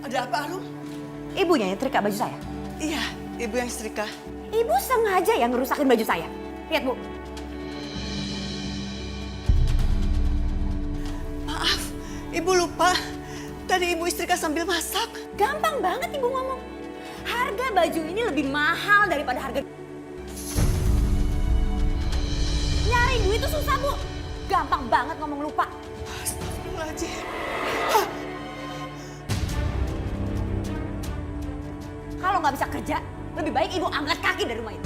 Ada apa, Arum? Ibunya yang nyetrika baju saya. Iya, ibu yang setrika. Ibu sengaja yang ngerusakin baju saya. Lihat, Bu. Maaf, ibu lupa. Tadi ibu istrika sambil masak. Gampang banget ibu ngomong. Harga baju ini lebih mahal daripada harga... Nyari duit itu susah, Bu. Gampang banget ngomong lupa. Astagfirullahaladzim. Kalau nggak bisa kerja, lebih baik ibu angkat kaki dari rumah ini.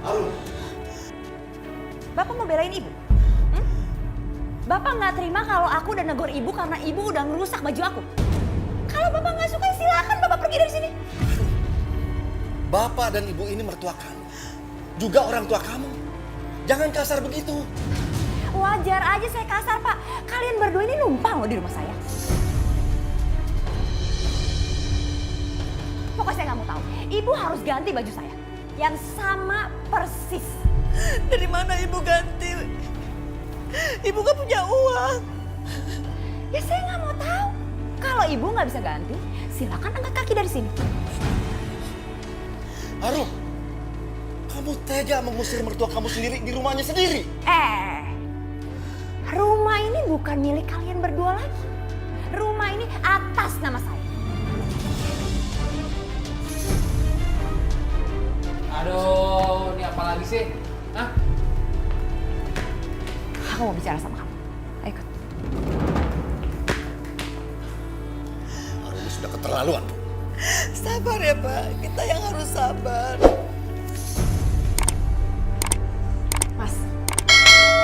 Arum. Bapak mau belain ibu? Hmm? Bapak nggak terima kalau aku udah negor ibu karena ibu udah ngerusak baju aku. Kalau bapak nggak suka, silakan bapak pergi dari sini. Bapak dan ibu ini mertua kamu. Juga orang tua kamu. Jangan kasar begitu. Wajar aja saya kasar, Pak. Kalian berdua ini numpang loh di rumah saya. Pokoknya saya nggak mau tahu. Ibu harus ganti baju saya. Yang sama persis. Dari mana ibu ganti? Ibu gak punya uang. Ya saya nggak mau tahu. Kalau ibu nggak bisa ganti, silakan angkat kaki dari sini. Arum, kamu tega mengusir mertua kamu sendiri di rumahnya sendiri. Rumah ini bukan milik kalian berdua lagi. Rumah ini atas nama saya. Aduh, ini apa lagi sih? Hah? Aku mau bicara sama kamu. Ayo ikut. Arum ini sudah keterlaluan. Sabar ya, Pak. Kita yang harus sabar. Mas,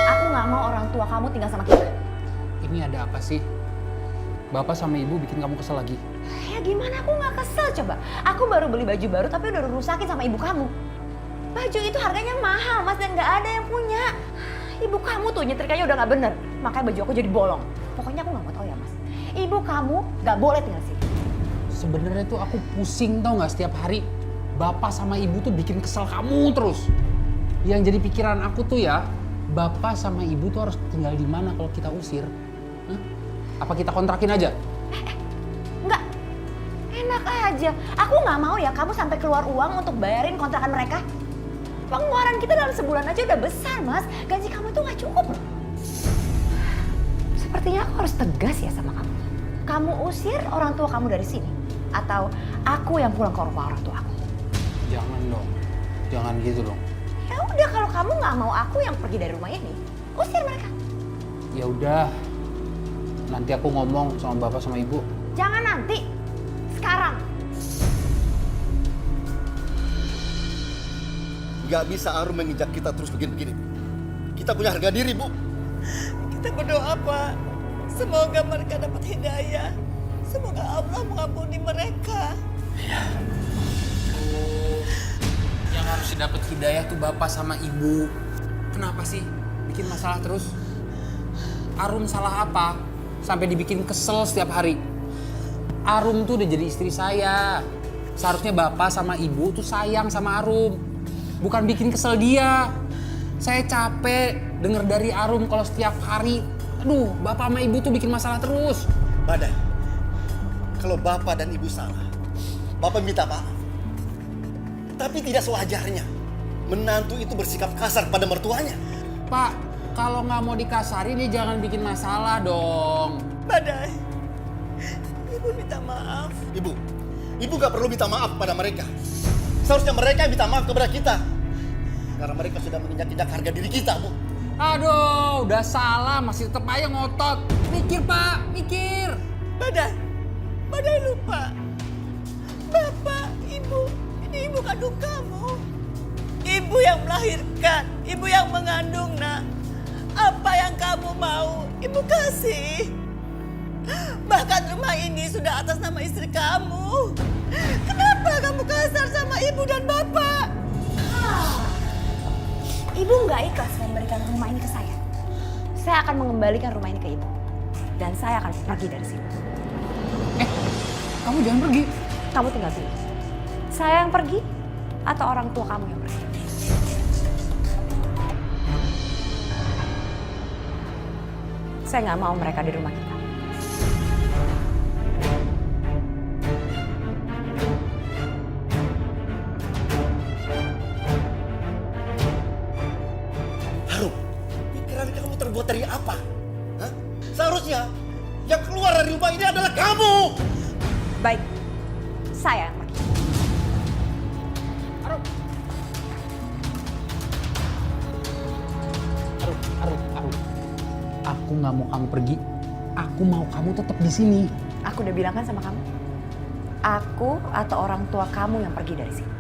aku nggak mau orang tua kamu tinggal sama kita. Ini ada apa sih? Bapak sama ibu bikin kamu kesel lagi? Ya gimana aku nggak kesel coba. Aku baru beli baju baru tapi udah rusakin sama ibu kamu. Baju itu harganya mahal mas dan nggak ada yang punya. Ibu kamu tuh nyetrikanya udah nggak bener. Makanya baju aku jadi bolong. Pokoknya aku nggak mau tahu ya mas. Ibu kamu nggak boleh tinggal sini. Sebenarnya tuh aku pusing tau nggak setiap hari. Bapak sama ibu tuh bikin kesel kamu terus. Yang jadi pikiran aku tuh ya, bapak sama ibu tuh harus tinggal di mana kalau kita usir? Hah? Apa kita kontrakin aja? Enggak. Enak aja. Aku nggak mau ya kamu sampai keluar uang untuk bayarin kontrakan mereka. Pengeluaran kita dalam sebulan aja udah besar mas. Gaji kamu tuh nggak cukup loh. Sepertinya aku harus tegas ya sama kamu. Kamu usir orang tua kamu dari sini. Atau aku yang pulang ke rumah orang tua aku. Jangan dong. Jangan gitu dong. Ya udah kalau kamu nggak mau aku yang pergi dari rumah ini, usir mereka. Ya udah. Nanti aku ngomong sama bapak sama ibu. Jangan nanti. Sekarang. Gak bisa Arum menginjak kita terus begini-begini. Kita punya harga diri, Bu. Kita berdoa, Pak. Semoga mereka dapat hidayah. Semoga Allah mengampuni mereka. Yang harus dapat hidayah tuh bapak sama ibu. Kenapa sih bikin masalah terus? Arum salah apa? Sampai dibikin kesel setiap hari. Arum tuh udah jadi istri saya. Seharusnya bapak sama ibu tuh sayang sama Arum. Bukan bikin kesel dia. Saya capek denger dari Arum kalau setiap hari, aduh bapak sama ibu tuh bikin masalah terus. Badai, kalau bapak dan ibu salah, bapak minta maaf. Tapi tidak sewajarnya menantu itu bersikap kasar pada mertuanya. Pak, kalau nggak mau dikasarin ya jangan bikin masalah dong. Badai, ibu minta maaf. Ibu gak perlu minta maaf pada mereka. Seharusnya mereka yang minta maaf kepada kita. Karena mereka sudah menginjak-injak harga diri kita, Bu. Aduh, udah salah masih tetap aja ngotot. Mikir Pak, mikir. Badai, Badai lupa. Bapak, ibu, ini ibu kandung kamu. Ibu yang melahirkan, ibu yang mengandung, nak. Apa yang kamu mau, ibu kasih. Bahkan rumah ini sudah atas nama istri kamu. Kenapa kamu kasar sama ibu dan bapak? Ibu nggak ikhlas memberikan rumah ini ke saya. Saya akan mengembalikan rumah ini ke ibu. Dan saya akan pergi dari sini. Kamu jangan pergi. Kamu tinggal pilih. Saya yang pergi atau orang tua kamu yang pergi. Saya nggak mau mereka di rumah kita. mencari apa? Hah? Seharusnya yang keluar dari rumah ini adalah kamu. Baik, saya yang pergi. Arum. Arum. Aku nggak mau kamu pergi. Aku mau kamu tetap di sini. Aku udah bilang kan sama kamu, aku atau orang tua kamu yang pergi dari sini.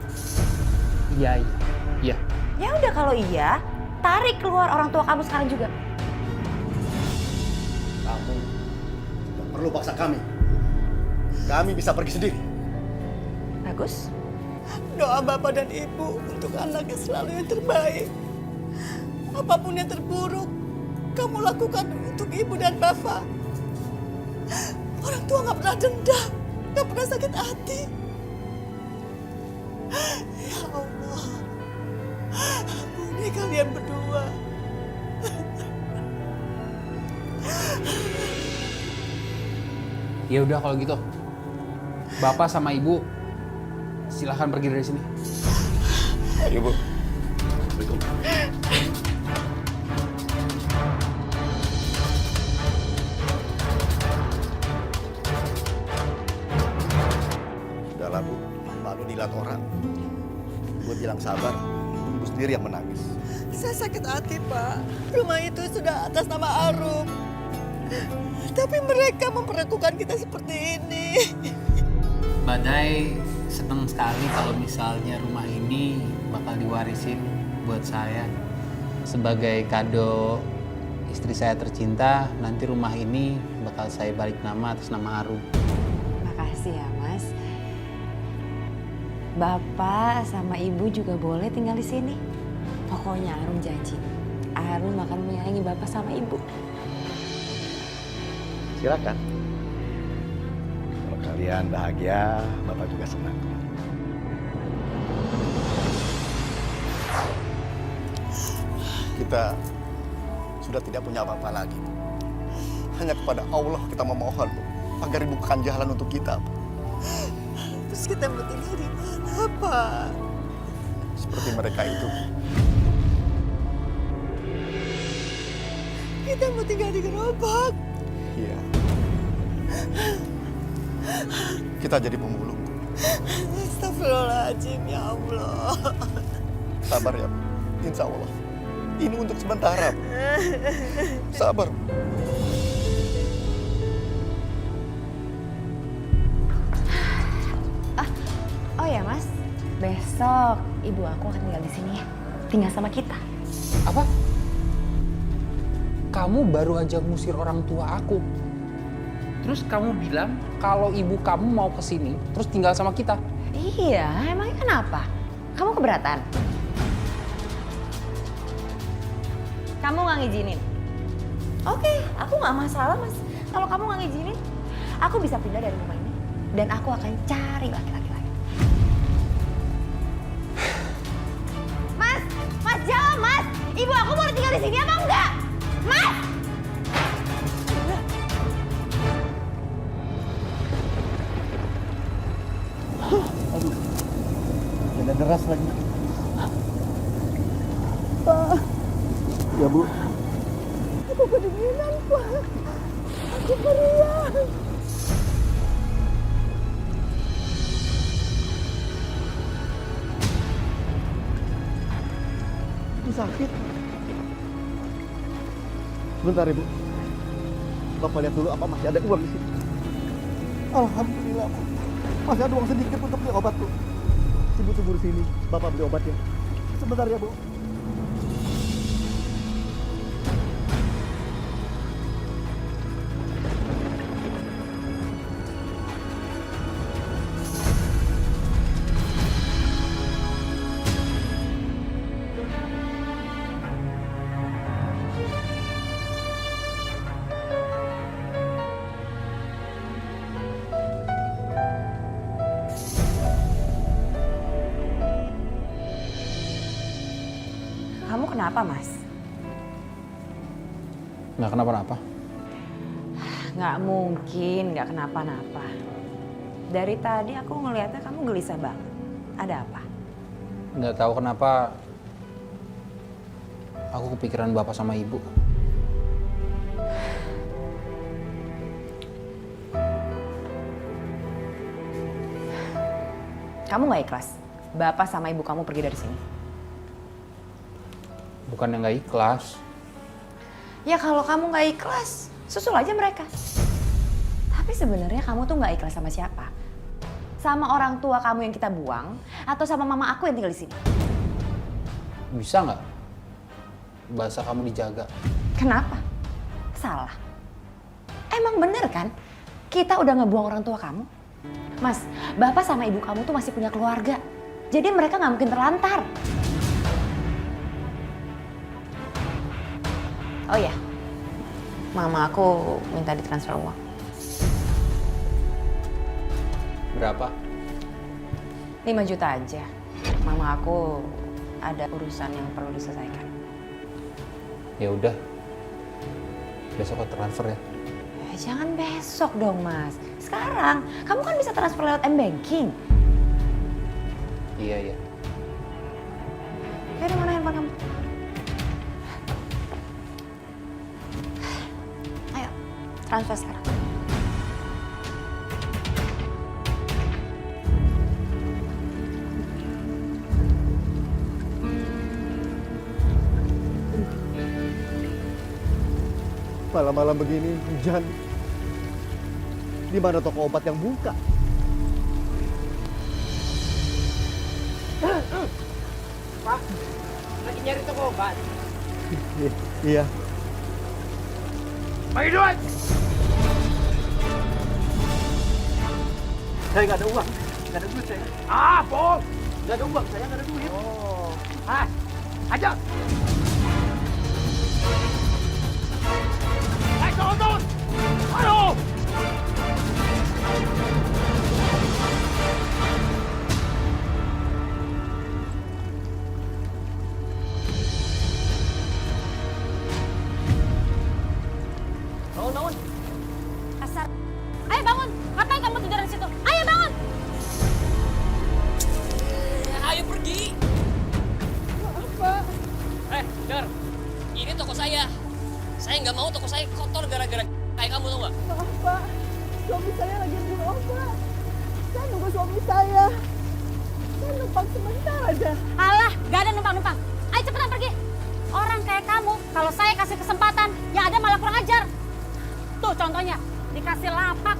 Iya. Ya udah kalau iya, tarik keluar orang tua kamu sekarang juga. Kamu tidak perlu paksa kami. Kami bisa pergi sendiri. Bagus. Doa Bapak dan Ibu untuk anaknya selalu yang terbaik. Apapun yang terburuk, kamu lakukan untuk Ibu dan Bapak. Orang tua nggak pernah dendam, nggak pernah sakit hati. Ya Allah, ampuni kalian berdua. Ya udah kalau gitu. Bapak sama Ibu silahkan pergi dari sini. Ayo, Bu. Udahlah, Bu. Malu dilihat orang. Gue bilang sabar, Ibu sendiri yang menangis. Saya sakit hati, Pak. Rumah itu sudah atas nama Arum. Tapi mereka memperlakukan kita seperti ini. Badai senang sekali kalau misalnya rumah ini bakal diwarisin buat saya. Sebagai kado istri saya tercinta, nanti rumah ini bakal saya balik nama atas nama Arum. Makasih ya Mas. Bapak sama Ibu juga boleh tinggal di sini. Pokoknya Arum janji, Arum akan menyayangi Bapak sama Ibu. Silakan. Kalau kalian bahagia, Bapak juga senang. Kita sudah tidak punya apa-apa lagi. Hanya kepada Allah kita memohon, Bu, agar dibukakan jalan untuk kita, Bu. Terus kita mau tinggal di mana, Pak? Seperti mereka itu. Kita mau tinggal di gerobak. Iya. Kita jadi pemulung. Astagfirullahaladzim, ya Allah. Sabar ya, Bu. Insya Allah. Ini untuk sementara, Bu. Sabar, Bu. Oh ya Mas, besok Ibu aku akan tinggal di sini ya. Tinggal sama kita. Apa? Kamu baru aja ngusir orang tua aku. Terus kamu bilang kalau ibu kamu mau ke sini terus tinggal sama kita. Iya, emangnya kenapa? Kamu keberatan? Kamu nggak ngizinin? Oke, aku nggak masalah Mas. Kalau kamu nggak ngizinin, aku bisa pindah dari rumah ini. Dan aku akan cari laki-laki lain. Mas, Mas jawab Mas. Ibu aku boleh tinggal di sini apa enggak? Mas! Aduh, jangan deras lagi. Ya, Bu. Aku kedinginan, Pak. Aku meriang. Itu sakit. Sebentar, Ibu. Bapak lihat dulu apa masih ada uang di sini. Alhamdulillah, Bu. Masih ada uang sedikit untuk beli obat, Bu. Ibu tunggu di sini. Bapak beli obatnya. Sebentar ya, Bu. Kamu kenapa Mas? Nggak kenapa-napa. Nggak mungkin nggak kenapa-napa. Dari tadi aku ngelihatnya kamu gelisah banget. Ada apa? Nggak tahu kenapa aku kepikiran bapak sama ibu. Kamu nggak ikhlas? Bapak sama ibu kamu pergi dari sini. Bukan yang nggak ikhlas. Ya kalau kamu nggak ikhlas, susul aja mereka. Tapi sebenarnya kamu tuh nggak ikhlas sama siapa? Sama orang tua kamu yang kita buang, atau sama mama aku yang tinggal di sini? Bisa nggak bahasa kamu dijaga? Kenapa? Salah. Emang bener kan? Kita udah ngebuang orang tua kamu. Mas, bapak sama ibu kamu tuh masih punya keluarga. Jadi mereka nggak mungkin terlantar. Oh iya, mama aku minta ditransfer uang. Berapa? 5 juta aja. Mama aku ada urusan yang perlu diselesaikan. Ya udah. Besok aku transfer ya. Jangan besok dong, Mas. Sekarang, kamu kan bisa transfer lewat M-Banking. Iya, iya. Yaudah, mana handphone kamu? Ayo, transfer sekarang. Malam-malam begini hujan. Di mana toko obat yang buka? Pak, lagi nyari toko obat. Iya. Bagi duit! Saya nggak ada uang. Nggak ada duit saya. Ah, bohong! Nggak ada uang, saya nggak ada duit. Oh, ah, aja! Naik turun! Aduh! Bangun. Asar. Ayo bangun. Ngapain kamu tidur di situ? Ayo bangun. Ayo pergi. Der, ini toko saya. Saya nggak mau toko saya kotor gara-gara kayak kamu, tau nggak? Maaf, Pak. Suami saya lagi beli obat. Saya nunggu suami saya. Saya numpang sebentar aja. Alah, gak ada numpang-numpang. Ayo cepetan pergi. Orang kayak kamu, kalau saya kasih kesempatan, yang ada malah kurang ajar. Tuh contohnya, dikasih lapak,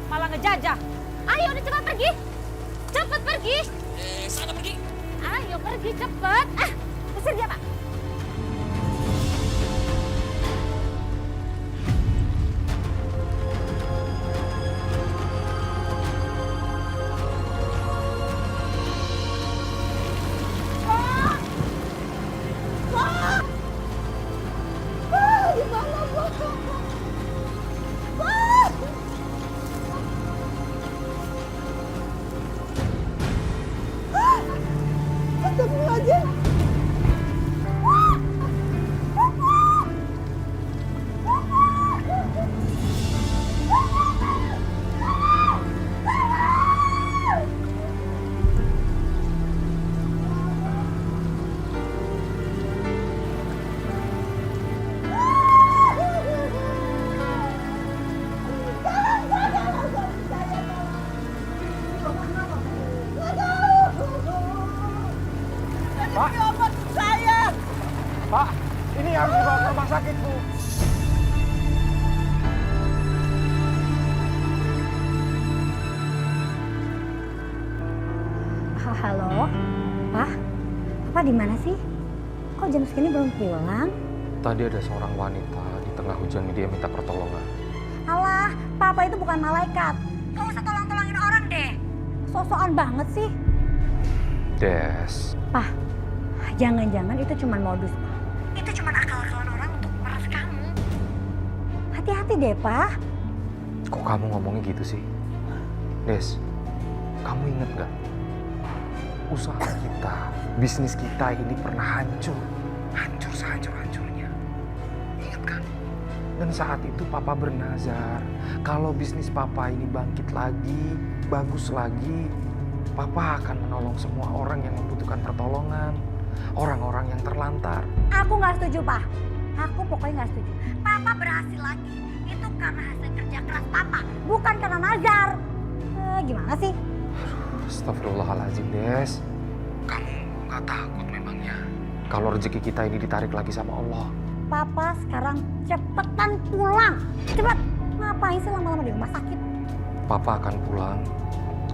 malah ngejajah. Ayo udah cepat pergi. Cepet pergi. Sana pergi. Ayo pergi cepet. Ah, usir dia, Pak. Astagfirullahaladzim. Pak, Obat saya. Pak, ini harus dibawa ke rumah sakit, Bu. Halo, Pak. Papa di mana sih? Kok jam segini belum pulang? Tadi ada seorang wanita di tengah hujan dia minta pertolongan. Alah, Papa itu bukan malaikat. Gak usah tolong-tolongin orang deh. So-soan banget sih. Des, Pak, jangan-jangan itu cuma modus, Pak. Itu cuma akal-akalan orang untuk meras kamu. Hati-hati deh, Pak. kok kamu ngomongnya gitu sih? Des, kamu inget gak? Usaha kita, bisnis kita ini pernah hancur. Hancur sehancur-hancurnya. Ingat kan? Dan saat itu Papa bernazar, kalau bisnis Papa ini bangkit lagi, bagus lagi, Papa akan menolong semua orang yang membutuhkan pertolongan. Orang-orang yang terlantar. Aku nggak setuju, Pak. Aku pokoknya nggak setuju. Papa berhasil lagi. Itu karena hasil kerja keras Papa, bukan karena nazar. Gimana sih? Astagfirullahaladzim, Des. Kamu nggak takut memangnya kalau rezeki kita ini ditarik lagi sama Allah? Papa sekarang cepetan pulang. Cepet. Ngapain sih lama-lama di rumah sakit? Papa akan pulang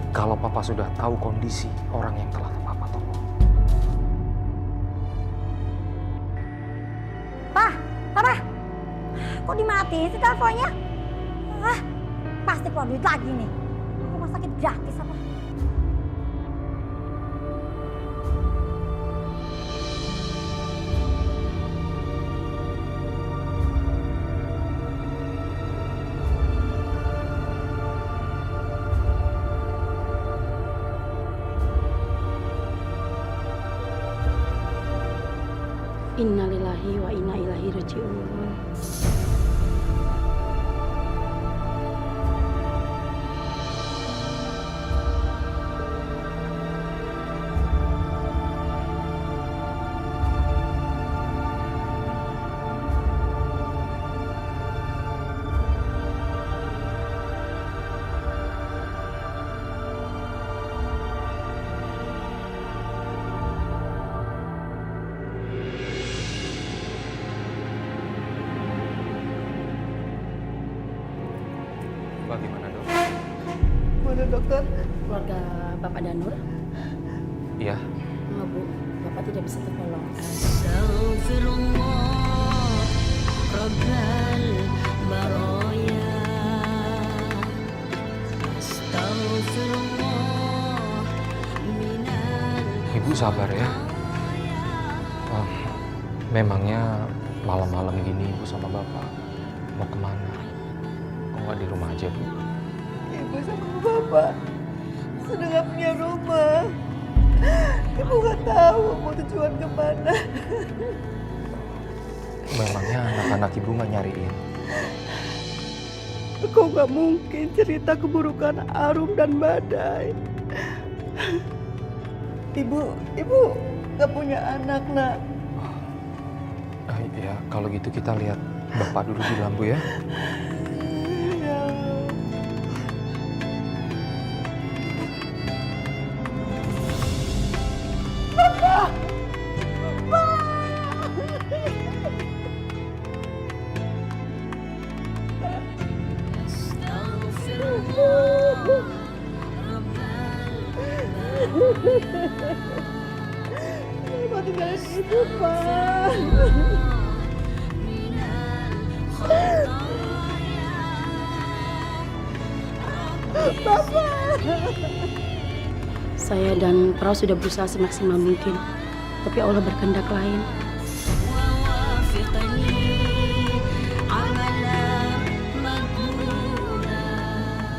kalau Papa sudah tahu kondisi orang yang telah Papa tolong. Papa, kok dimatiin sih teleponnya? Ah, pasti keluar duit lagi nih. Rumah sakit gratis apa? Innalillahi wa inna ilaihi raji'un. Bagaimana, Dok? Mana dokter? Keluarga Bapak Danur? Iya. Enggak, Bu. Bapak tidak bisa tertolong. Astaghfirullah Rabbal Baraya. Astaghfirullah minal. Ibu sabar ya. Memangnya malam-malam gini Ibu sama Bapak mau kemana? Kok nggak di rumah aja, Bu? Ibu sama bapak sudah gak punya rumah. Ibu gak tahu mau tujuan kemana. Memangnya anak-anak Ibu nggak nyariin? Kok gak mungkin cerita keburukan Arum dan Badai. Ibu gak punya anak, nak. Ya, kalau gitu kita lihat Bapak dulu di dalam, Bu ya. Ibu tinggalin ibu, Pak. Saya dan Perahu sudah berusaha semaksimal mungkin, tapi Allah berkehendak lain.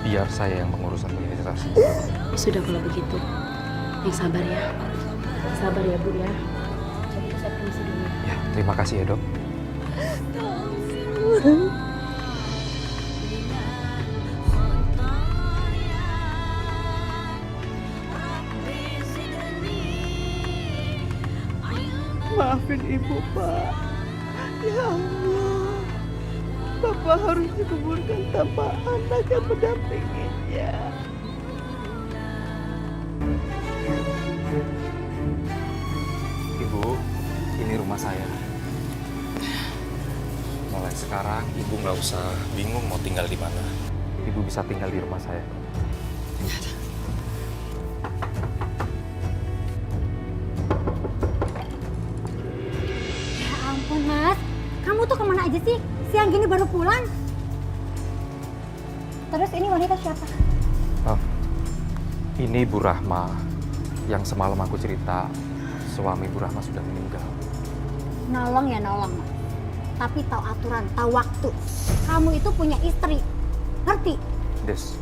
Biar saya yang mengurus administrasi. Sudah kalau begitu, yang sabar ya. Sabar ya, Bu ya. Jadi saya permisi dulu. Ya, terima kasih ya, Dok. Maafin ibu, Pak. Ya Allah, Bapak harus dikuburkan tanpa anak yang mendampinginya. Ibu, ini rumah saya. Mulai sekarang Ibu nggak usah bingung mau tinggal di mana. Ibu bisa tinggal di rumah saya. Ya ampun, Mas. Kamu tuh kemana aja sih? Siang gini baru pulang. Terus ini wanita siapa? Oh, ini Bu Rahma yang semalam aku cerita suami Bu Rahma sudah meninggal. Nolong ya nolong, Mas. Tapi tahu aturan, tahu waktu. Kamu itu punya istri. Ngerti? Des,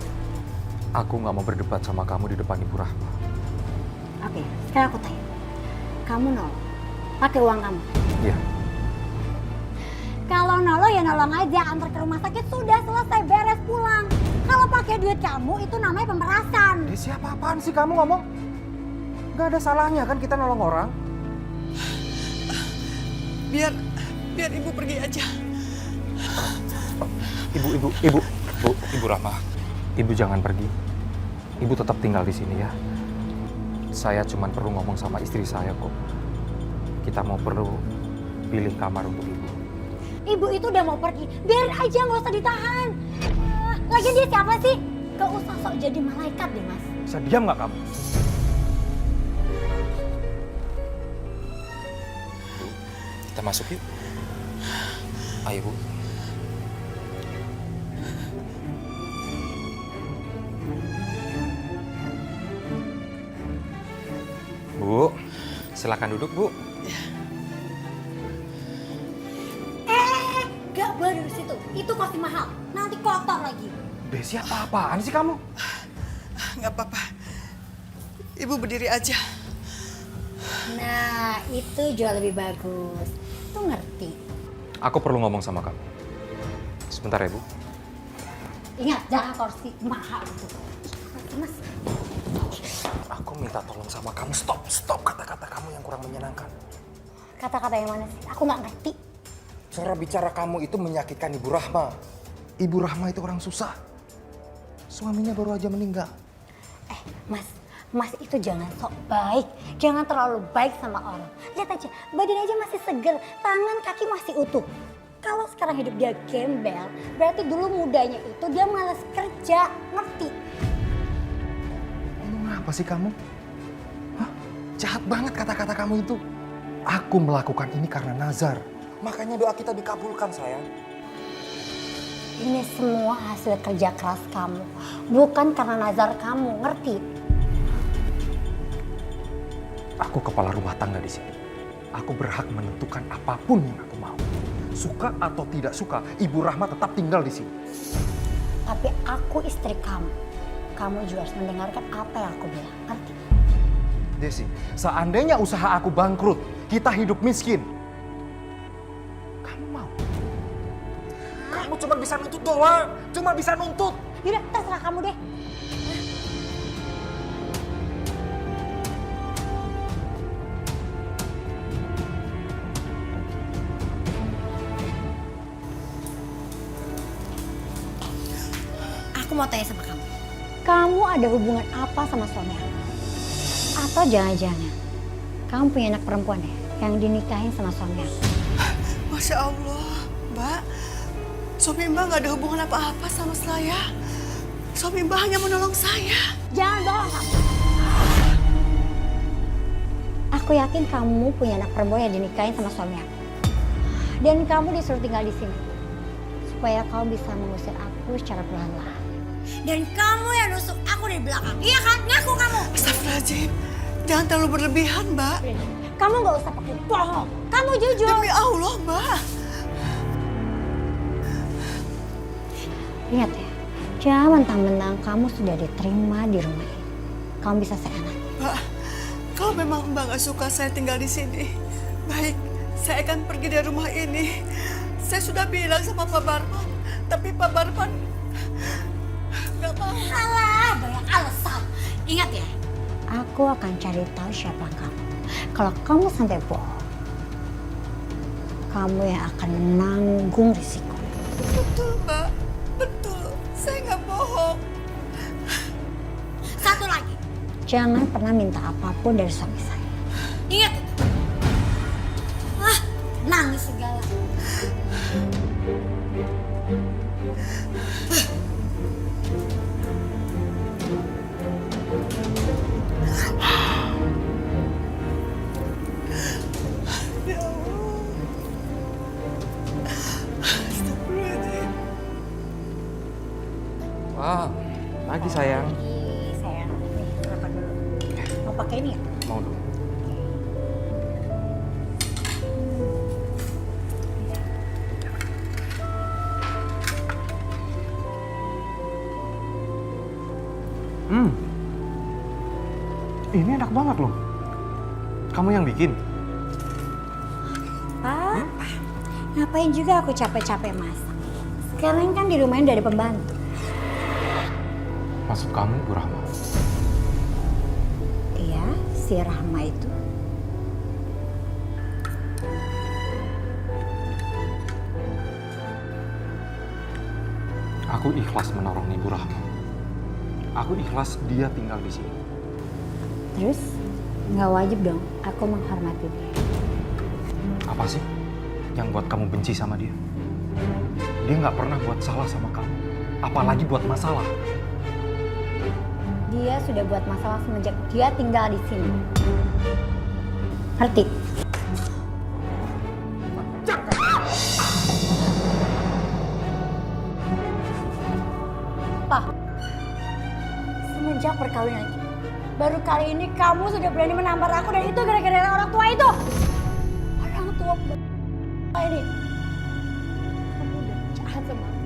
aku nggak mau berdebat sama kamu di depan Ibu Rahma. Oke, sekarang aku tanya. Kamu nolong. Pakai uang kamu. Iya. Kalau nolong ya nolong aja, antar ke rumah sakit sudah selesai, beres pulang. Kalau pakai duit kamu itu namanya pemerasan. Siapa apaan sih kamu ngomong? Gak ada salahnya kan kita nolong orang. Biar ibu pergi aja. Ibu Rahma, Ibu jangan pergi. Ibu tetap tinggal di sini ya. Saya cuma perlu ngomong sama istri saya kok. Kita mau perlu pilih kamar untuk ibu. Ibu itu udah mau pergi, biarin aja, nggak usah ditahan. Lagian dia siapa sih? Gak usah sok jadi malaikat deh, Mas. Bisa diam nggak kamu? Kita masuk yuk. Ayo, Bu. Bu, silakan duduk, Bu. Gak boleh dari situ, itu pasti mahal. Nanti kotor lagi. Desi, apa-apaan sih kamu? Nggak apa-apa. Ibu berdiri aja. Nah, itu jauh lebih bagus. Tuh ngerti. Aku perlu ngomong sama kamu. Sebentar ya, Bu. Ingat, jangan kursi mahal itu. Mas, Aku minta tolong sama kamu. Stop kata-kata kamu yang kurang menyenangkan. kata-kata yang mana sih? Aku nggak ngerti. Cara bicara kamu itu menyakitkan Ibu Rahma. Ibu Rahma itu orang susah. Suaminya baru aja meninggal. Mas itu jangan sok baik. Jangan terlalu baik sama orang. Lihat aja, badan aja masih seger, tangan kaki masih utuh. Kalau sekarang hidup dia gembel, berarti dulu mudanya itu dia malas kerja, ngerti? Ngomong apa sih kamu? Hah? Jahat banget kata-kata kamu itu. Aku melakukan ini karena nazar. Makanya doa kita dikabulkan, sayang. Ini semua hasil kerja keras kamu, bukan karena nazar kamu, ngerti? Aku kepala rumah tangga di sini. Aku berhak menentukan apapun yang aku mau. Suka atau tidak suka, Ibu Rahma tetap tinggal di sini. Tapi aku istri kamu. Kamu juga harus mendengarkan apa yang aku bilang, ngerti? Desi, seandainya usaha aku bangkrut, kita hidup miskin. Kamu mau? Kamu cuma bisa nuntut doang. Cuma bisa nuntut. Yaudah, terserah kamu deh. Aku mau tanya sama kamu. Kamu ada hubungan apa sama suami aku? Atau jangan-jangan kamu punya anak perempuan ya yang dinikahin sama suami aku? Masya Allah, Mbak. Suami Mbak nggak ada hubungan apa-apa sama saya. Suami Mbak hanya menolong saya. Jangan bohong kamu. Aku yakin kamu punya anak perempuan yang dinikahin sama suami aku. Dan kamu disuruh tinggal di sini. Supaya kamu bisa mengusir aku secara perlahan-lahan. Dan kamu yang nusuk aku dari belakang. Iya kan? Ngaku kamu. Astagfirullahaladzim. Jangan terlalu berlebihan, Mbak. Kamu gak usah pakai bohong. Kamu jujur. Demi Allah, Mbak. Ingat ya, jangan mentang-mentang kamu sudah diterima di rumah ini. Kamu bisa seenak. Mbak, kalau memang Mbak nggak suka saya tinggal di sini, baik, saya akan pergi dari rumah ini. Saya sudah bilang sama Pak Barman, tapi Pak Barman nggak mau. Alah, banyak alasan. Ingat ya, aku akan cari tahu siapa kamu. Kalau kamu sampai bohong, kamu yang akan menanggung risiko. Betul, Mbak. Betul. Saya nggak bohong. Satu lagi, jangan pernah minta apapun dari suami saya. Ingat itu. Nangis segala. Ya Allah. Astagfirullahaladzim. Wah, lagi sayang. Sayang, nih berapa dulu? Mau pakai ini ya? Mau dulu. Ini enak banget loh. Kamu yang bikin? Apa? Ngapain juga aku capek-capek masak? Sekarang kan di rumah ini udah ada pembantu. Maksud kamu, Bu Rahma? Iya, si Rahma itu. Aku ikhlas menolong Ibu Rahma. Aku ikhlas dia tinggal di sini. Terus nggak wajib dong aku menghormati dia. Apa sih yang buat kamu benci sama dia? Dia nggak pernah buat salah sama kamu, apalagi buat masalah. Dia sudah buat masalah semenjak dia tinggal di sini. Ngerti? Pak, semenjak perkawinan kita, baru kali ini kamu sudah berani menampar aku dan itu gara-gara orang tua itu. Orang tua ini. Kamu udah jahat sama aku.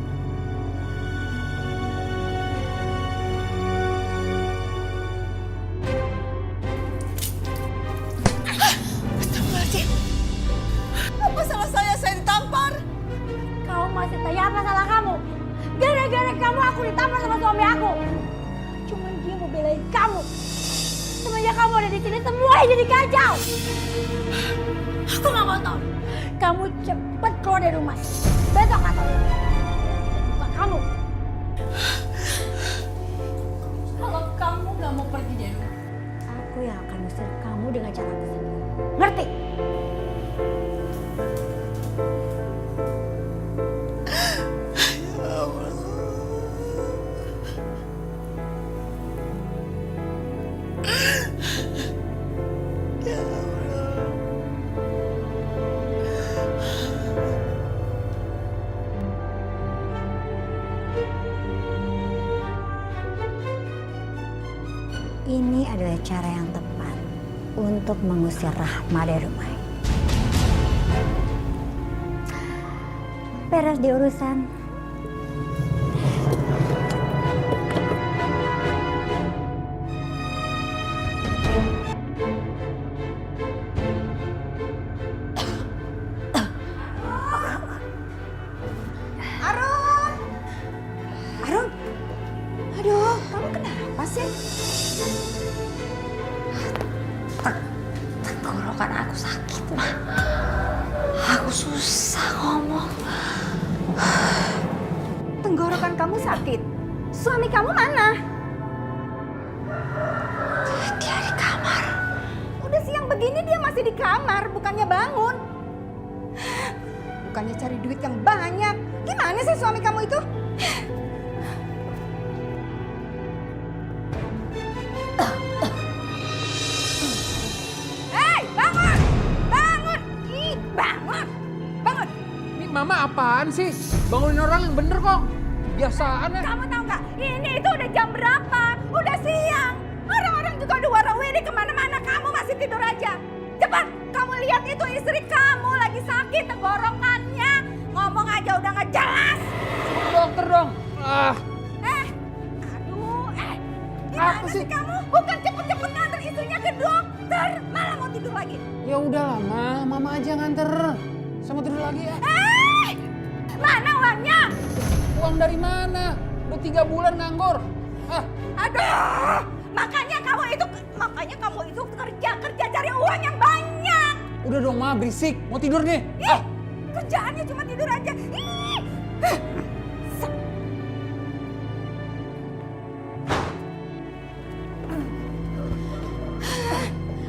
Astagfirullahaladzim. Apa salah saya ditampar? Kamu masih tanya apa salah kamu? Gara-gara kamu aku ditampar sama suami aku. Cuman dia mau belain kamu. Semenjak kamu ada di sini semuanya jadi kacau. Aku nggak mau tahu. Kamu cepet keluar dari rumah. Besok atau bukan kamu. Kalau kamu nggak mau pergi dari rumah, aku yang akan usir kamu dengan cara sendiri. Ngerti? Ini adalah cara yang tepat untuk mengusir Rahma dari rumah ini. Beres di urusan. Arun! Arun! Aduh, kamu kenapa sih? Tenggorokan aku sakit, Ma. Aku susah ngomong. Tenggorokan kamu sakit? Suami kamu mana? Dia di kamar. Udah siang begini dia masih di kamar, bukannya bangun. Bukannya cari duit yang banyak. Gimana sih suami kamu itu? Mama apaan sih? Bangunin orang yang bener kok. Biasaan ya. Kamu tahu nggak? Ini itu udah jam berapa? Udah siang. Orang-orang juga udah warawiri kemana-mana. Kamu masih tidur aja. Cepat, kamu lihat itu istri kamu lagi sakit tenggorokannya. Ngomong aja udah nggak jelas. Ke dokter dong. Gimana sih kamu? Bukan cepet-cepet nganter istrinya ke dokter, malah mau tidur lagi. Ya udahlah, Mama aja nganter. Sama tidur lagi ya. Mana uangnya? Uang dari mana? Udah 3 bulan nganggur. Aduh, makanya kamu itu kerja cari uang yang banyak. Udah dong, Ma, berisik. Mau tidur nih. Kerjaannya cuma tidur aja.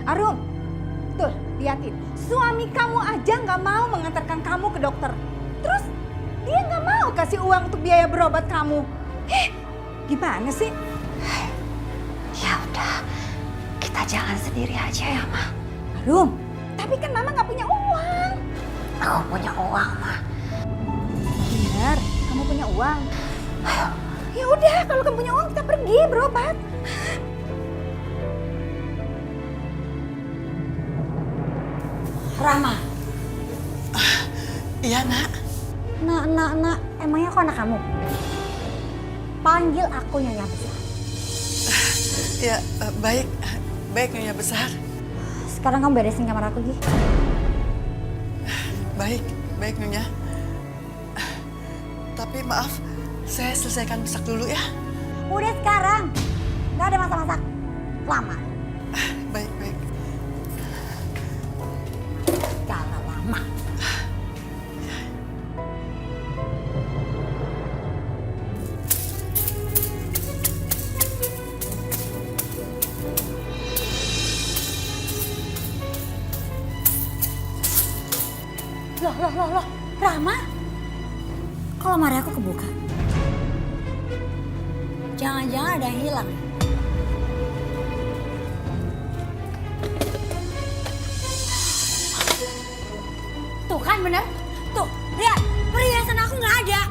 Arum, tuh liatin. Suami kamu aja nggak mau mengantarkan kamu ke dokter. Terus dia nggak mau kasih uang untuk biaya berobat kamu. Gimana sih? Ya udah, kita jalan sendiri aja ya, Ma. Arum, tapi kan Mama nggak punya uang. Aku punya uang, Ma. Benar, kamu punya uang. Ya udah, kalau kamu punya uang kita pergi berobat. Rama. Iya, Nak. Nak, emangnya kok anak kamu? Panggil aku Nyonya Besar. Ya, baik Nyonya Besar. Sekarang kamu beresin kamar aku, Gi. Baik Nyonya. Tapi maaf, saya selesaikan masak dulu ya. Udah sekarang, nggak ada masak-masak. Lama. Baik. Kalau lama. Loh, Rama? Kok lemari aku kebuka? Jangan-jangan ada yang hilang. Tuh kan bener? Tuh, lihat, perhiasan aku nggak ada.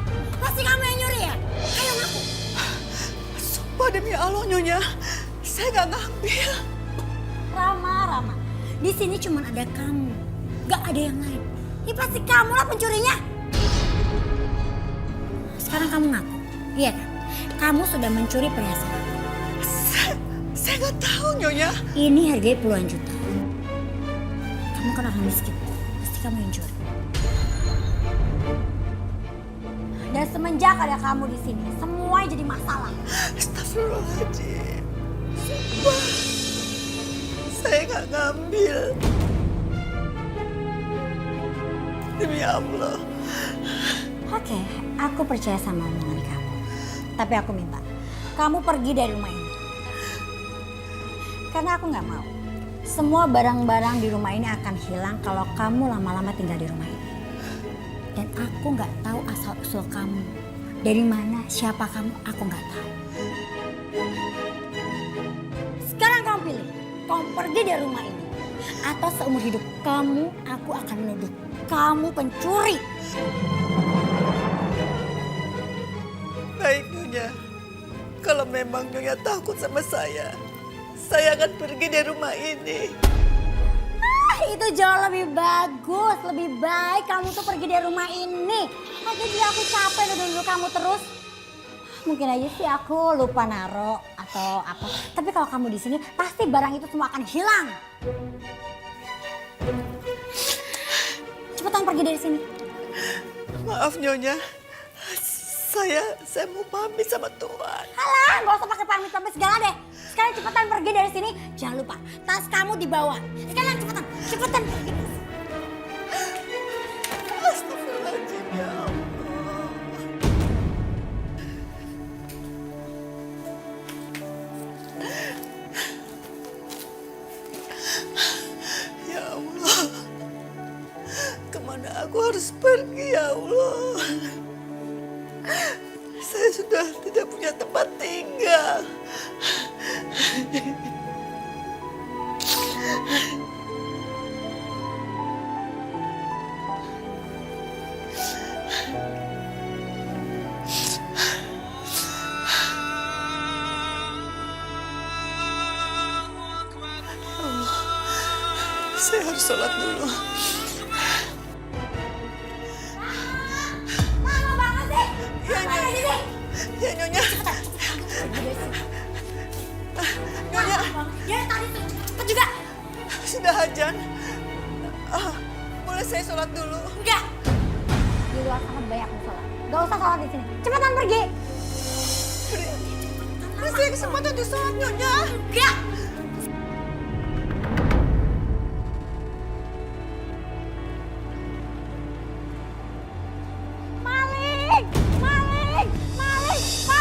Pasti kamu yang nyuri ya? Ayo ngaku. Sumpah demi Allah Nyonya, saya nggak ngambil. Rama. Di sini cuma ada kamu. Nggak ada yang lain. Ini pasti kamu lah pencurinya. Sekarang kamu ngaku. Iya kan? Kamu sudah mencuri perhiasan aku. Saya nggak tahu Nyonya. Ini harganya puluhan juta. Kamu kan orang miskin. Pasti kamu yang curi. Dan semenjak ada kamu di sini, semua jadi masalah. Astagfirullahaladzim. Sumpah. Saya nggak ngambil. Demi Allah. Oke, aku percaya sama omongan kamu. Tapi aku minta, kamu pergi dari rumah ini. Karena aku nggak mau. Semua barang-barang di rumah ini akan hilang kalau kamu lama-lama tinggal di rumah ini. Dan aku nggak tahu asal-usul kamu. Dari mana, siapa kamu, aku nggak tahu. Sekarang kamu pilih, kamu pergi dari rumah ini. Atau seumur hidup kamu, aku akan menuduh kamu pencuri. Baik Nyonya, kalau memang Nyonya takut sama saya akan pergi dari rumah ini. Itu jauh lebih bagus, lebih baik kamu tuh pergi dari rumah ini. Jadi aku capek duduk kamu terus. Mungkin aja sih aku lupa naro atau apa. Tapi kalau kamu di sini pasti barang itu semua akan hilang. Cepetan pergi dari sini. Maaf Nyonya, saya mau pamit sama Tuhan. Halah, gak usah pakai pamit-pamit segala deh. Sekarang cepetan pergi dari sini. Jangan lupa, tas kamu dibawa. Sekarang cepetan pergi. Astagfirullahaladzim ya Allah. Ya Allah, kemana aku harus pergi ya Allah? Saya sudah tidak punya tempat tinggal. Saya harus sholat dulu. Lama banget sih. Ya Nyonya. Ya Nyonya. Nyonya. Ya tadi tuh cepet juga. Sudah ajan. Boleh saya sholat dulu? Enggak. Di luar sana banyak musola. Gak usah sholat di sini. Cepetan pergi. Beri saya kesempatan untuk sholat Nyonya. Enggak. Maling.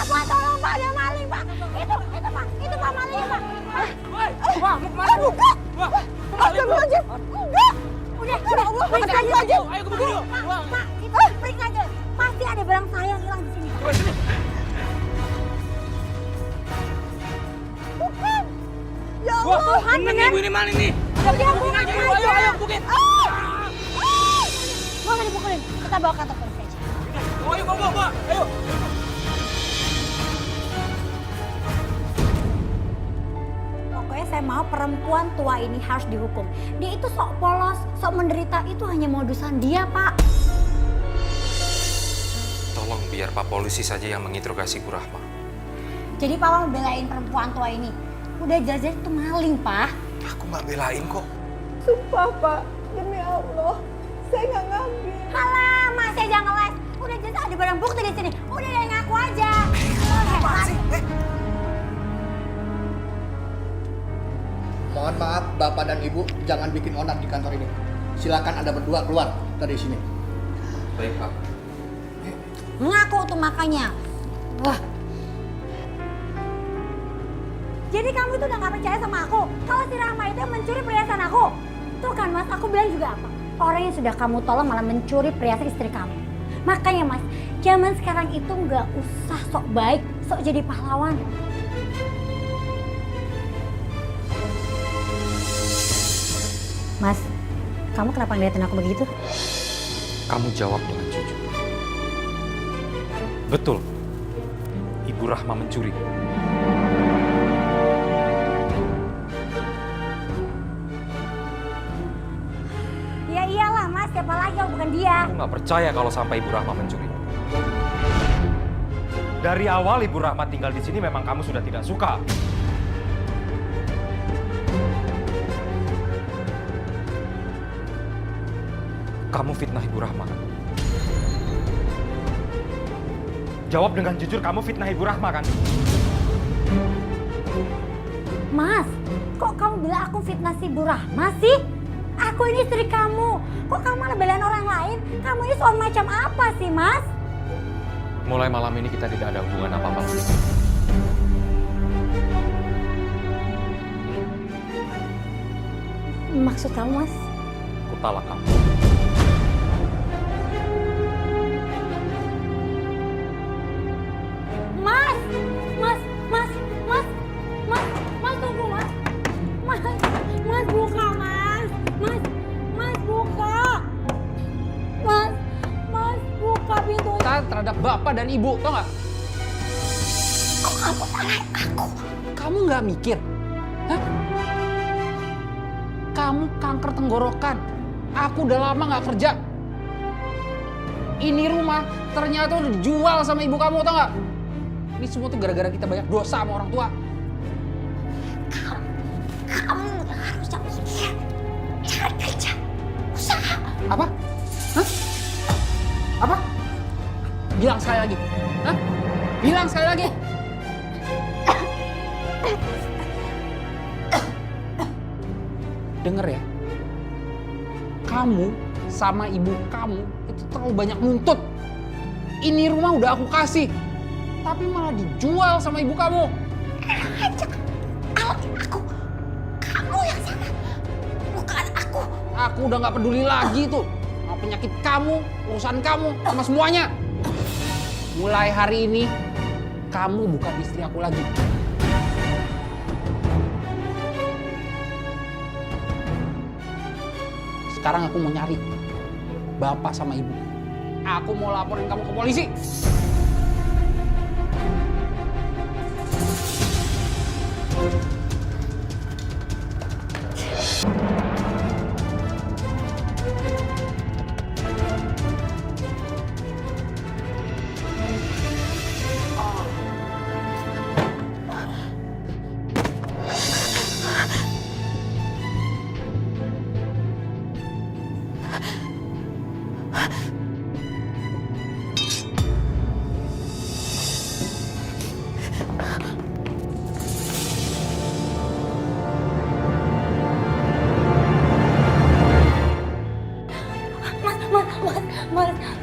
Pak, tolong Pak, ada maling Pak. Itu Pak malingnya Pak. Wah, mau kemana? Buka. Astagfirullahaladzim. Enggak. Udah, periksa aja. Ayo ke mobil yuk. Pak, itu periksa aja. Pasti ada barang saya yang hilang di sini. Coba sini. Bukan. Ya Wah, Allah, Tuhan bener bener. ibu ini maling nih. Dia Bukin aja, ayo, bukin. Gak usah dipukulin, kita bawa ke kantor polisi aja. Ayo, bawa, ayo. Pokoknya saya mau perempuan tua ini harus dihukum. Dia itu sok polos, sok menderita, itu hanya modusan dia, Pak. Tolong biar Pak Polisi saja yang menginterogasi Bu Rahma. Jadi Papa mau belain perempuan tua ini. Udah jelas itu maling, Pak. Aku nggak belain kok. Sumpah Pak, demi Allah, saya nggak ngambil. Halah, masih aja ngeles. Udah jelas ada barang bukti di sini. Udah deh ngaku aja. Mohon maaf Bapak dan Ibu, jangan bikin onar di kantor ini. Silakan Anda berdua keluar dari sini. Baik Pak. Ngaku tuh makanya. Wah. Jadi kamu itu udah gak percaya sama aku? Kalau si Rahma itu yang mencuri perhiasan aku? Tuh kan Mas, aku bilang juga apa? Orang yang sudah kamu tolong malah mencuri perhiasan istri kamu. Makanya Mas, zaman sekarang itu nggak usah sok baik, sok jadi pahlawan. Mas, kamu kenapa ngeliatin aku begitu? Kamu jawab dengan jujur. Betul, Ibu Rahma mencuri. Ya iyalah Mas, siapa lagi kalau bukan dia? Aku nggak percaya kalau sampai Ibu Rahma mencuri. Dari awal Ibu Rahma tinggal di sini memang kamu sudah tidak suka. Kamu fitnah Ibu Rahma kan? Jawab dengan jujur, kamu fitnah Ibu Rahma kan? Mas, kok kamu bilang aku fitnah si Bu Rahma sih? Aku ini istri kamu. Kok kamu malah belain orang lain? Kamu ini soal macam apa sih, Mas? Mulai malam ini kita tidak ada hubungan apa-apa lagi. Maksud kamu, Mas? Aku talak kamu. Mas, tunggu Mas. Mas buka Mas. Mas buka. Mas buka pintunya. Terhadap bapak dan ibu, tau nggak? Kok kamu salahin aku? Kamu nggak mikir? Hah? Kamu kanker tenggorokan. Aku udah lama nggak kerja. Ini rumah ternyata udah dijual sama ibu kamu, tau nggak? Ini semua tuh gara-gara kita banyak dosa sama orang tua. Kamu harusnya mikir. Jangan kerja. Usaha. Apa? Hah? Apa? Bilang sekali lagi. Hah? Bilang sekali lagi. Dengar ya. Kamu sama ibu kamu itu terlalu banyak nuntut. Ini rumah udah aku kasih. Tapi malah dijual sama ibu kamu. Aja. Alatin aku. Kamu yang salah. Bukan aku. Aku udah gak peduli lagi tuh. Sama penyakit kamu, urusan kamu, sama semuanya. Mulai hari ini, kamu bukan istri aku lagi. Sekarang aku mau nyari bapak sama ibu. Aku mau laporin kamu ke polisi.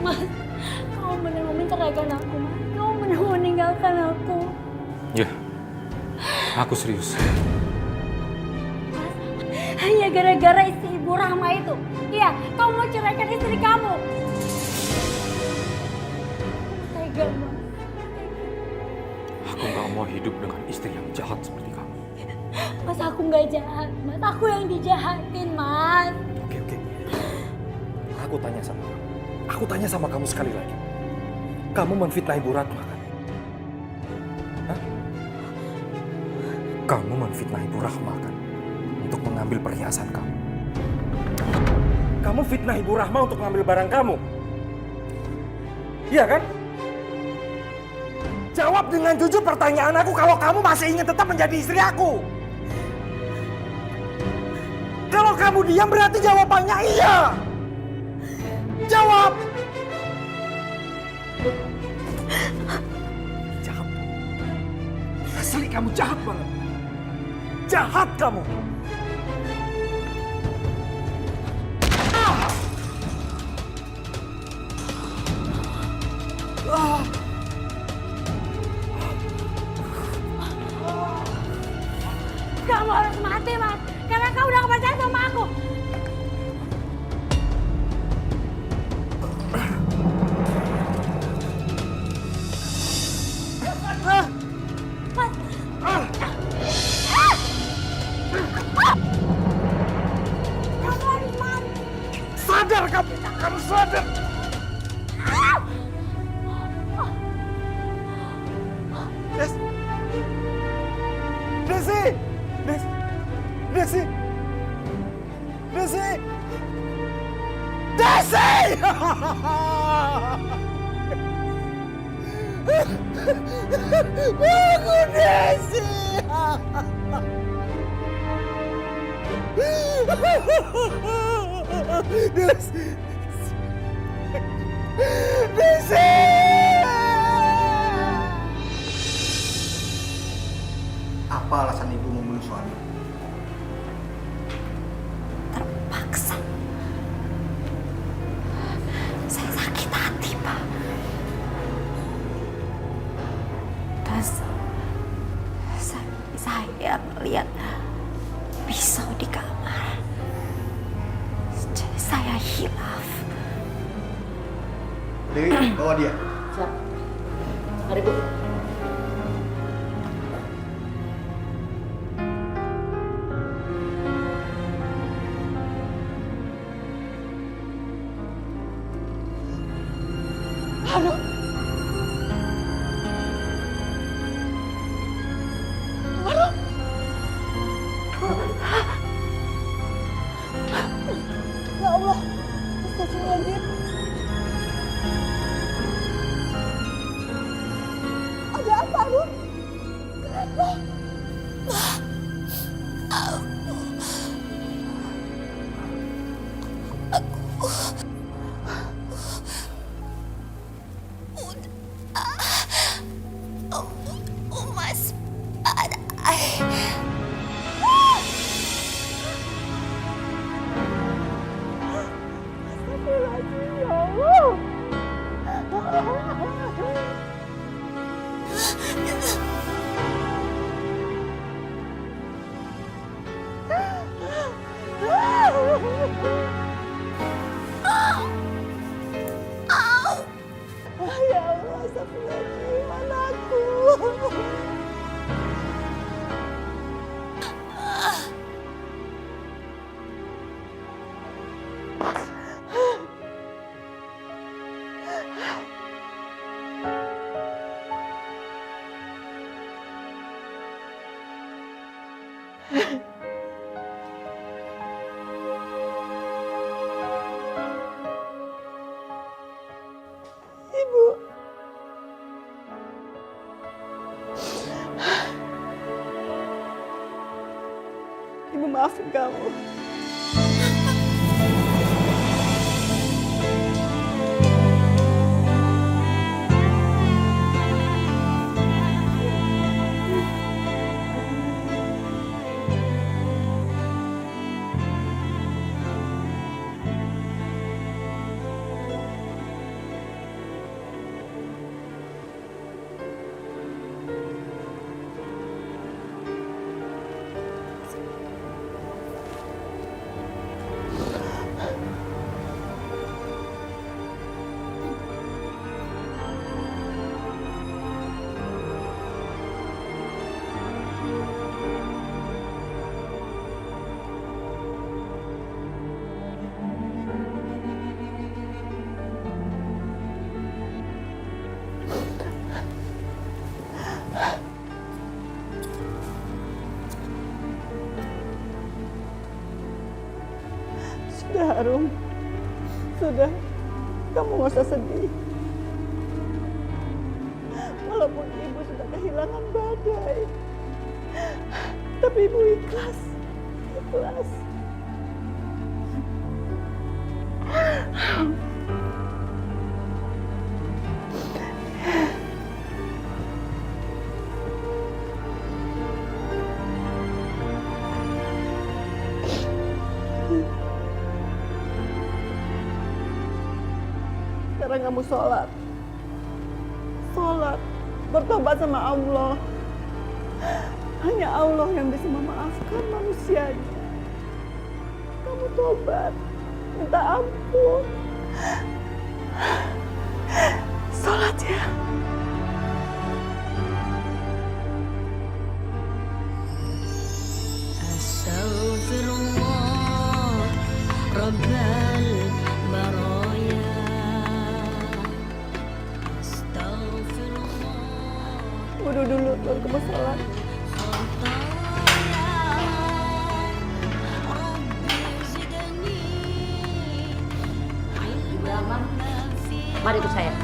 Mas, kamu benar mau menceraikan aku, Mas. Kamu benar mau meninggalkan aku. Ya, aku serius. Mas, hanya gara-gara istri Ibu Rahma itu. Iya, kamu mau ceraikan istri kamu. Tega, Mas. Aku gak mau hidup dengan istri yang jahat seperti kamu. Mas, aku nggak jahat. Mas, aku yang dijahatin, Mas. Oke. Aku tanya sama kamu. Aku tanya sama kamu sekali lagi. Kamu menfitnah Ibu Ratna kan? Hah? Kamu menfitnah Ibu Rahma kan? Untuk mengambil perhiasan kamu. Kamu fitnah Ibu Rahma untuk mengambil barang kamu. Iya kan? Jawab dengan jujur pertanyaan aku kalau kamu masih ingin tetap menjadi istri aku. Kalau kamu diam berarti jawabannya iya. Jawab! Jahat. Asli kamu jahat banget. Jahat kamu. Kamu harus mati, Mas. Karena kau udah kepercayaan sama aku. Sadar kamu, kamu sadar. Des, Desi, Desi, Desi, Desi. Aku Desi. Desi. Desi. Apa alasan ibu membunuh suami? Terpaksa. Saya sakit hati, Pak. Terus saya melihat pisau di kamar. Jadi saya hilaf. Dewi, bawa dia. Siap. Mari, Bu. Ya Allah, astagfirullahaladzim. Ada apa, Rum? Kenapa? Mas, ada. Astagfirullahaladzim, ya Allah. Ya Allah, astagfirullahaladzim, anakku. Ibu. Ibu maafin kamu. Sudah, Harum. Sudah. Kamu gak usah sedih. Walaupun ibu sudah kehilangan Badai. Tapi ibu ikhlas. Ikhlas. Sekarang kamu sholat. Sholat. Bertobat sama Allah. Hanya Allah yang bisa memaafkan manusianya. Kamu tobat. Minta ampun. Sholat ya. Wudhu dulu, baru kamu sholat. Ibu Rahma, mari ikut saya.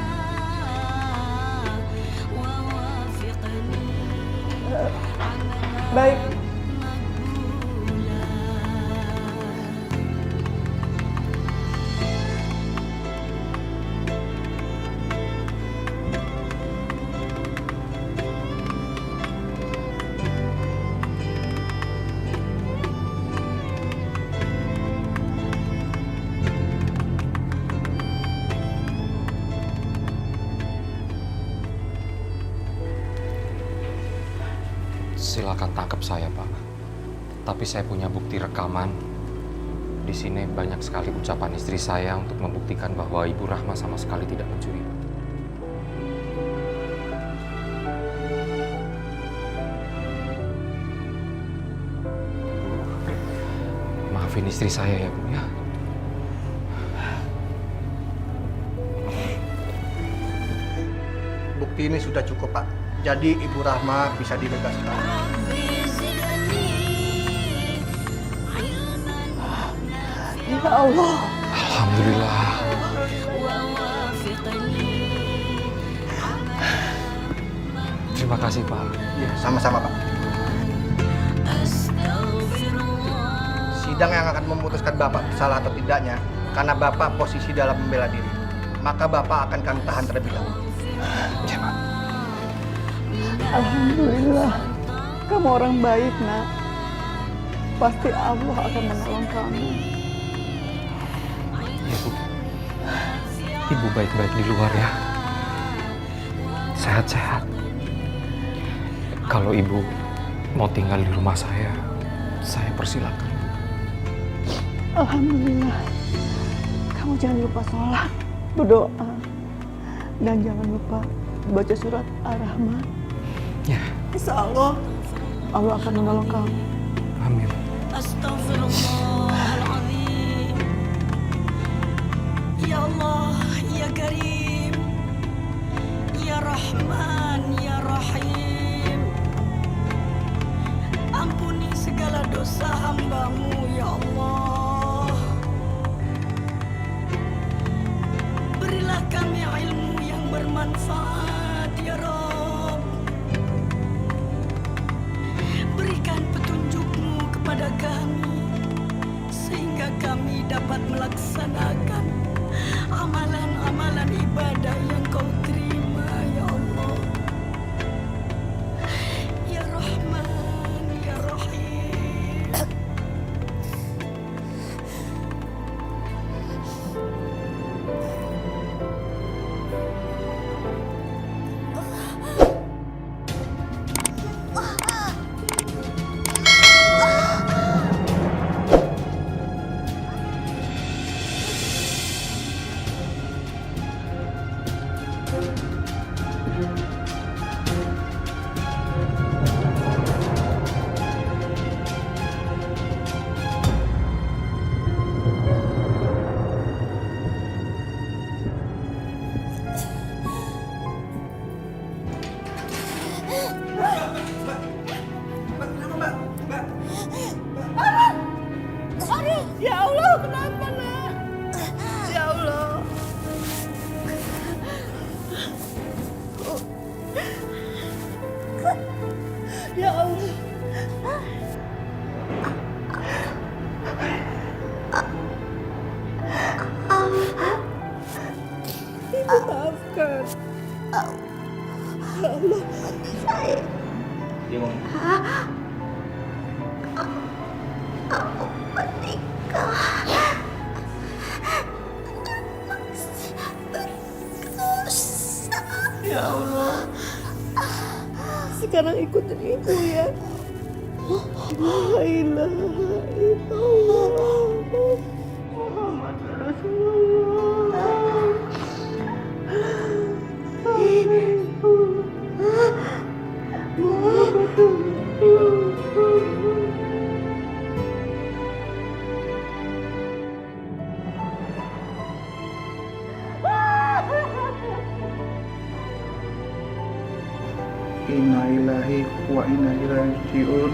Baik. Silakan tangkap saya, Pak. Tapi saya punya bukti rekaman. Di sini banyak sekali ucapan istri saya untuk membuktikan bahwa Ibu Rahma sama sekali tidak mencuri. Maafin istri saya ya, Bu ya. Bukti ini sudah cukup, Pak. Jadi Ibu Rahma bisa dibebaskan. Ya Allah. Alhamdulillah. Terima kasih, Pak. Ya, sama-sama, Pak. Sidang yang akan memutuskan Bapak bersalah atau tidaknya karena Bapak posisi dalam membela diri. Maka Bapak akan kami tahan terlebih dahulu. Ya, Pak. Alhamdulillah. Kamu orang baik, Nak. Pasti Allah akan menolong kamu. Ya, Bu. Ibu baik-baik di luar ya. Sehat-sehat. Kalau Ibu mau tinggal di rumah saya persilakan. Alhamdulillah. Kamu jangan lupa sholat, berdoa, dan jangan lupa baca surat Ar-Rahman. Ya. Insya Allah, Allah akan menolong kamu. Amin. Astaghfirullahaladzim. Ya Allah, Ya Karim, Ya Rahman, Ya Rahim. Ampuni segala dosa hamba-Mu, Ya Allah. Berilah kami ilmu yang bermanfaat, Ya Rabb. Berikan petunjuk-Mu kepada kami, sehingga kami dapat melaksanakan amalan-amalan ibadah yang Kau terima, Ya Allah. Ya Rahman, Ya Rahim. Ya Allah, kenapa, Nak? Ya Allah. Ya Allah. Ibu maafkan. Ya Allah. Ya Allah. Sekarang ikutin ibu ya. La ilaha illallah. Muhammad Rasulullah. Inna lillahi wa inna ilaihi raji'un.